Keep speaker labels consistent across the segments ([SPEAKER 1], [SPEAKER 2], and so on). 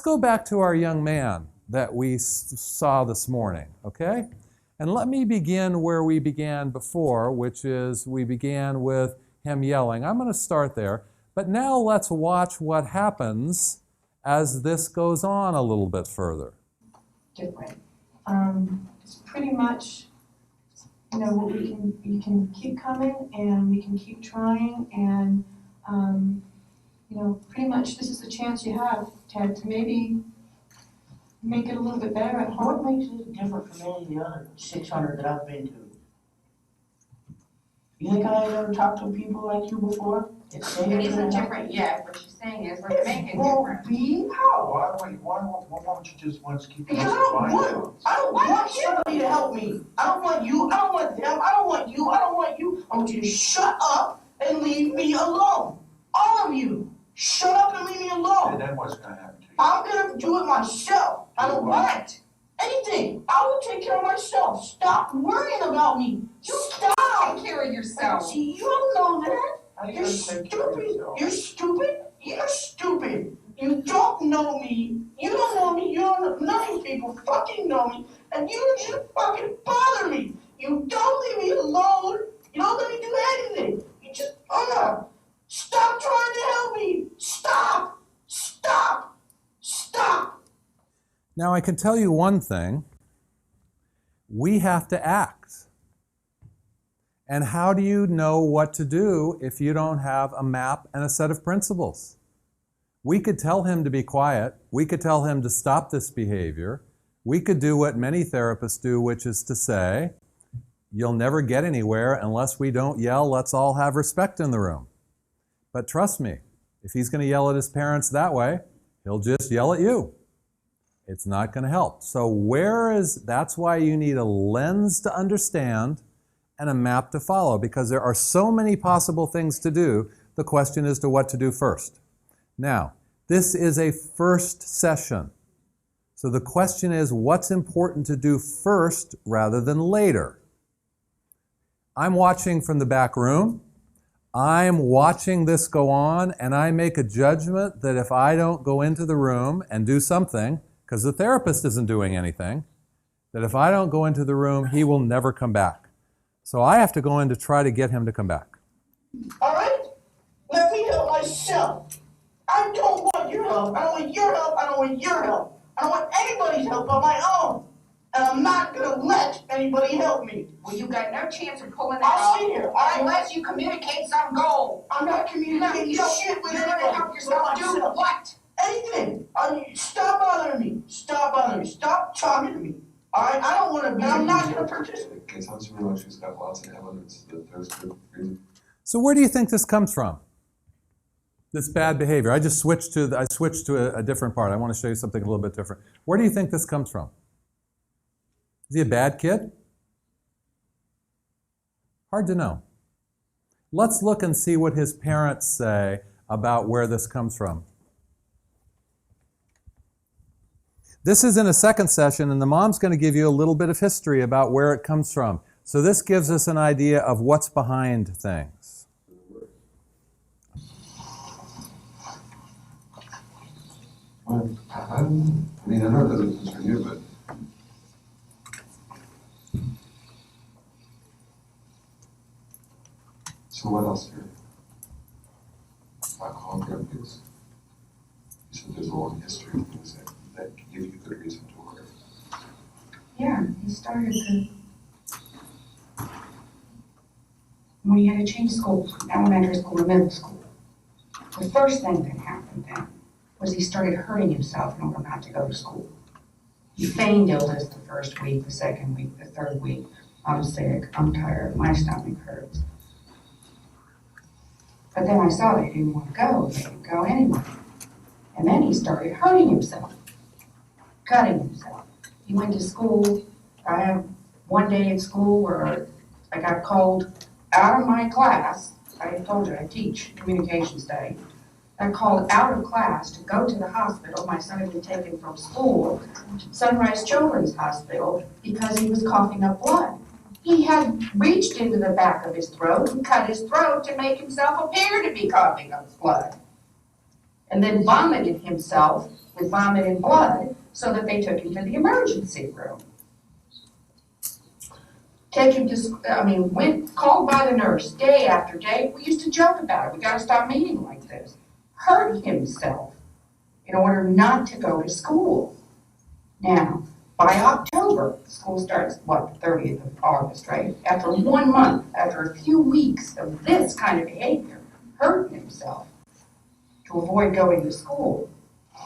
[SPEAKER 1] go back to our young man that we saw this morning, okay? And let me begin where we began before, which is we began with him yelling. I'm going to start there, but now let's watch what happens as this goes on a little bit further.
[SPEAKER 2] Different. It's pretty much, we can keep coming and we can keep trying and, pretty much this is the chance you have, Ted, to maybe make it a little bit better at home.
[SPEAKER 3] What makes it different from any of the other 600 that I've been to? You think I've ever talked to people like you before?
[SPEAKER 4] It isn't different yet. What she's saying is, let's make it
[SPEAKER 3] Won't
[SPEAKER 4] different.
[SPEAKER 3] be how?
[SPEAKER 5] Why don't you just want to keep
[SPEAKER 3] Because I don't want somebody to help me. I don't want you, I don't want them, I don't want you, I don't want you. I want you to shut up and leave me alone. All of you, shut up and leave me alone.
[SPEAKER 5] And then what's going to happen to you?
[SPEAKER 3] I'm gonna do it myself. I don't want anything. I will take care of myself. Stop worrying about me. You stop.
[SPEAKER 4] Take care of yourself.
[SPEAKER 3] See, you don't know that.
[SPEAKER 5] How do you
[SPEAKER 3] You're
[SPEAKER 5] take care of
[SPEAKER 3] stupid.
[SPEAKER 5] yourself?
[SPEAKER 3] You're stupid. You're stupid. You don't know me. You don't know me. You don't know. None of these people fucking know me. And you just fucking bother me. You don't leave me alone. You don't let me do anything. You just, stop trying to help me. Stop. Stop. Stop.
[SPEAKER 1] Now, I can tell you one thing. We have to act. And how do you know what to do if you don't have a map and a set of principles? We could tell him to be quiet. We could tell him to stop this behavior. We could do what many therapists do, which is to say, you'll never get anywhere unless we don't yell, let's all have respect in the room. But trust me, if he's going to yell at his parents that way, he'll just yell at you. It's not going to help. So that's why you need a lens to understand and a map to follow, because there are so many possible things to do. The question is to what to do first. Now, this is a first session. So the question is, what's important to do first rather than later? I'm watching from the back room. I'm watching this go on, and I make a judgment that if I don't go into the room and do something, because the therapist isn't doing anything, that if I don't go into the room, he will never come back. So I have to go in to try to get him to come back.
[SPEAKER 3] All right? Let me help myself. I don't want your help. I don't want your help. I don't want your help. I don't want anybody's help but my own. And I'm not going to let anybody help me.
[SPEAKER 4] Well, you got no chance of pulling that
[SPEAKER 3] I'll
[SPEAKER 4] off
[SPEAKER 3] stay here.
[SPEAKER 4] unless you communicate some goal.
[SPEAKER 3] I'm not communicating shit with
[SPEAKER 4] You're
[SPEAKER 3] anybody.
[SPEAKER 4] going to help yourself
[SPEAKER 3] but
[SPEAKER 4] do
[SPEAKER 3] myself.
[SPEAKER 4] what?
[SPEAKER 3] Anything. Stop bothering me. Stop bothering me. Stop talking to me. All right? I don't want to, and I'm not going to participate.
[SPEAKER 6] It sounds to me like she's got lots of evidence that there's good reason.
[SPEAKER 1] So where do you think this comes from? This bad behavior. I switched to a different part. I want to show you something a little bit different. Where do you think this comes from? Is he a bad kid? Hard to know. Let's look and see what his parents say about where this comes from. This is in a second session, and the mom's going to give you a little bit of history about where it comes from. So this gives us an idea of what's behind things.
[SPEAKER 6] Well, I know that it was for you, but so what else here? Alcohol, drug use. You said there's a long history of things that give you good reason to worry.
[SPEAKER 2] Yeah, he started when he had to change school from elementary school to middle school. The first thing that happened then was he started hurting himself in order not to go to school. He feigned illness the first week, the second week, the third week. I'm sick, I'm tired, my stomach hurts. But then I saw that he didn't want to go, he didn't go anyway. And then he started hurting himself, cutting himself. He went to school. I had one day at school where I got called out of my class. I told you I teach communications day. I called out of class to go to the hospital. My son had been taken from school, Sunrise Children's Hospital, because he was coughing up blood. He had reached into the back of his throat and cut his throat to make himself appear to be coughing up blood. and then vomited himself with vomit and blood so that they took him to the emergency room. Take him to, went, called by the nurse day after day. We used to joke about it. We gotta stop meeting like this. Hurt himself in order not to go to school. Now, by October, school starts, the 30th of August, right? After 1 month, after a few weeks of this kind of behavior, hurting himself to avoid going to school.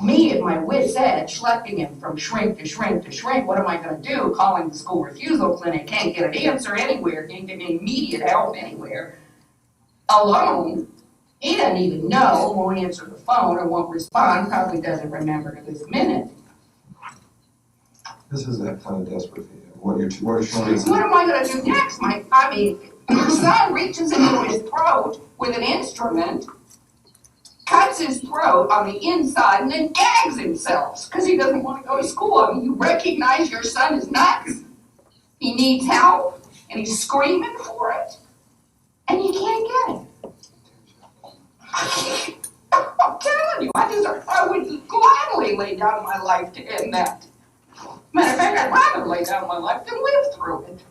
[SPEAKER 2] Me at my wit's end, schlepping him from shrink to shrink to shrink. What am I gonna do? Calling the school refusal clinic, can't get an answer anywhere, can't get immediate help anywhere. Alone, he doesn't even know, won't answer the phone or won't respond, probably doesn't remember to this minute.
[SPEAKER 6] This is that kind of desperate thing. What you're showing is.
[SPEAKER 2] What am I gonna do next? Your son reaches into his throat with an instrument, cuts his throat on the inside, and then gags himself because he doesn't want to go to school. You recognize your son is nuts. He needs help, and he's screaming for it, and you can't get it. I'm telling you, I would gladly lay down my life to end that. Matter of fact, I'd rather lay down my life than live through it.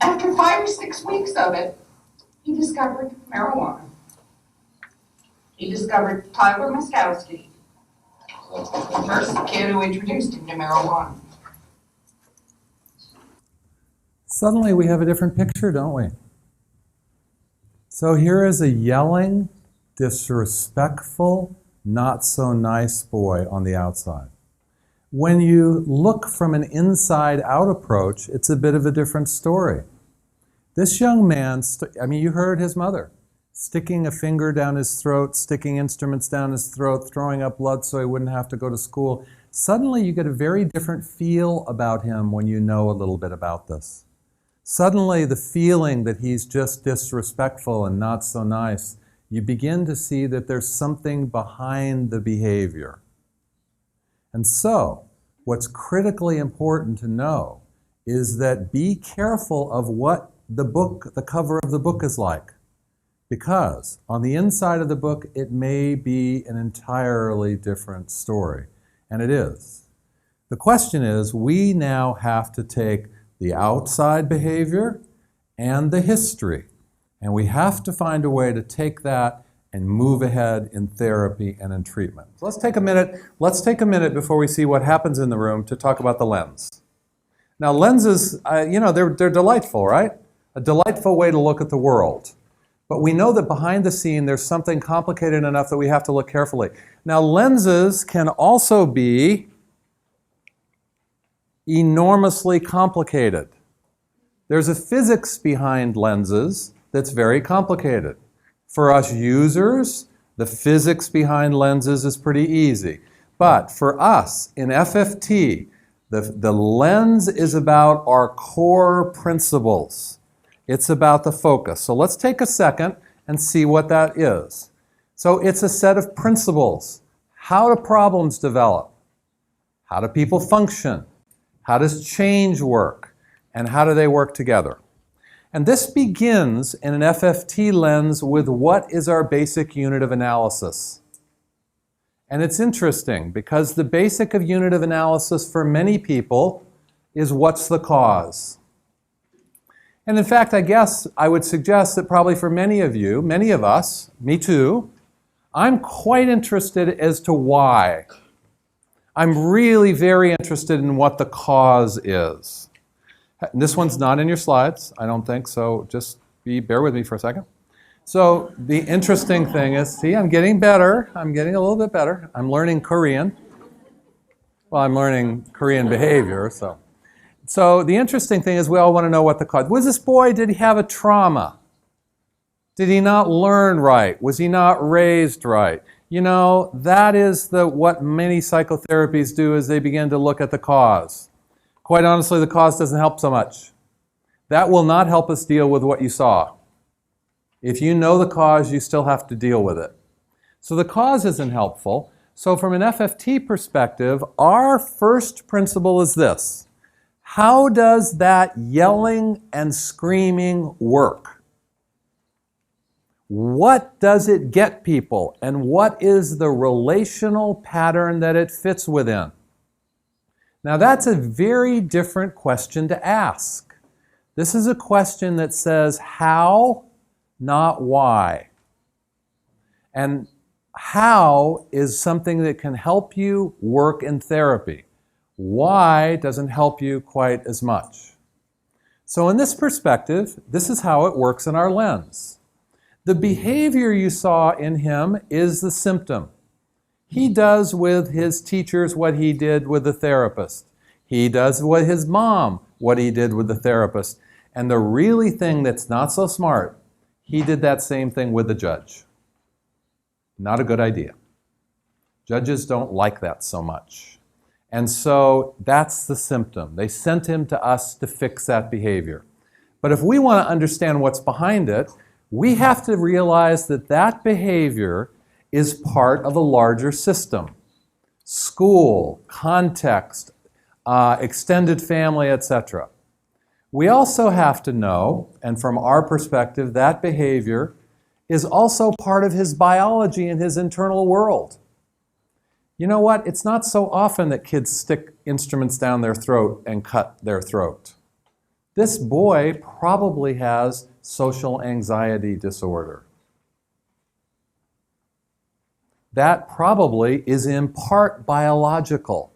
[SPEAKER 2] After 5 or 6 weeks of it, he discovered marijuana. He discovered Tyler Muskowski, the first kid who introduced him to marijuana.
[SPEAKER 1] Suddenly we have a different picture, don't we? So here is a yelling, disrespectful, not so nice boy on the outside. When you look from an inside-out approach, it's a bit of a different story. This young man, you heard his mother, sticking a finger down his throat, sticking instruments down his throat, throwing up blood so he wouldn't have to go to school. Suddenly you get a very different feel about him when you know a little bit about this. Suddenly the feeling that he's just disrespectful and not so nice, you begin to see that there's something behind the behavior. And so, what's critically important to know is that be careful of what the cover of the book is like. Because on the inside of the book, it may be an entirely different story. And it is. The question is, we now have to take the outside behavior and the history. And we have to find a way to take that and move ahead in therapy and in treatment. So let's take a minute before we see what happens in the room to talk about the lens. Now lenses, they're delightful, right? A delightful way to look at the world. But we know that behind the scene there's something complicated enough that we have to look carefully. Now lenses can also be enormously complicated. There's a physics behind lenses that's very complicated. For us users, the physics behind lenses is pretty easy. But for us in FFT, the lens is about our core principles. It's about the focus. So let's take a second and see what that is. So it's a set of principles. How do problems develop? How do people function? How does change work? And how do they work together? And this begins in an FFT lens with what is our basic unit of analysis. And it's interesting because the basic unit of analysis for many people is what's the cause. And in fact, I guess I would suggest that probably for many of you, many of us, me too, I'm quite interested as to why. I'm really very interested in what the cause is. And this one's not in your slides, I don't think, so just bear with me for a second. So the interesting thing is, see, I'm getting better. I'm getting a little bit better. I'm learning Korean. Well, I'm learning Korean behavior, So the interesting thing is we all want to know what the cause. Was this boy, did he have a trauma? Did he not learn right? Was he not raised right? You know, that is what many psychotherapies do is they begin to look at the cause. Quite honestly, the cause doesn't help so much. That will not help us deal with what you saw. If you know the cause, you still have to deal with it. So the cause isn't helpful. So from an FFT perspective, our first principle is this. How does that yelling and screaming work? What does it get people? And what is the relational pattern that it fits within? Now that's a very different question to ask. This is a question that says how, not why. And how is something that can help you work in therapy. Why doesn't help you quite as much. So in this perspective, this is how it works in our lens. The behavior you saw in him is the symptom. He does with his teachers what he did with the therapist. He does with his mom what he did with the therapist. And the really thing that's not so smart, he did that same thing with the judge. Not a good idea. Judges don't like that so much. And so that's the symptom. They sent him to us to fix that behavior. But if we want to understand what's behind it, we have to realize that that behavior is part of a larger system. School, context, extended family, etc. We also have to know, and from our perspective, that behavior is also part of his biology and his internal world. You know what? It's not so often that kids stick instruments down their throat and cut their throat. This boy probably has social anxiety disorder. That probably is in part biological.